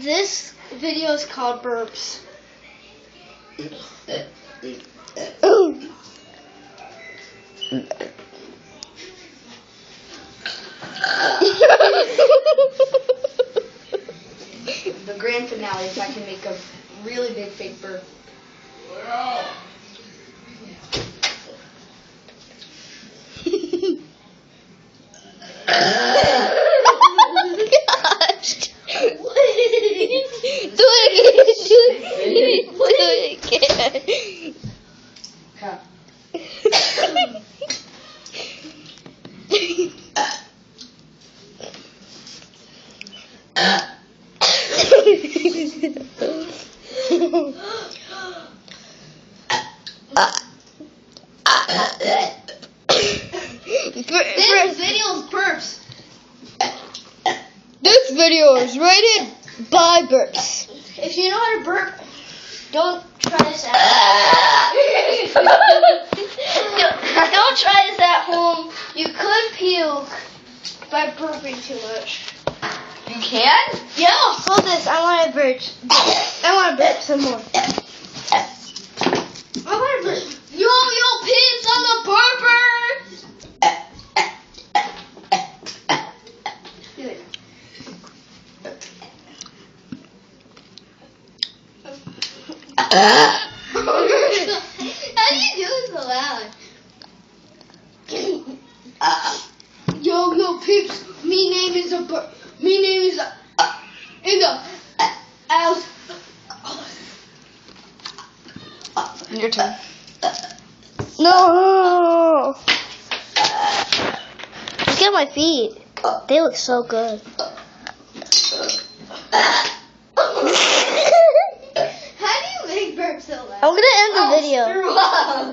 This video is called Burps. The grand finale, if I can make a really big fake burp. Do it again. Cut. This video's burps. This video is rated by burps. If you know how to burp, don't try this at home. Don't try this at home. You could puke by burping too much. You can? Yeah. Hold this. I want to burp. I want to burp some more. I want to burp. Yo, peeps, I'm the burper. Do it. How do you do it so loud? Yo, peeps, me name is a bird. Me name is a in the house. Your turn. No. Look at my feet. They look so good. How do you make burps so loud? I'm gonna end the video. Screw up.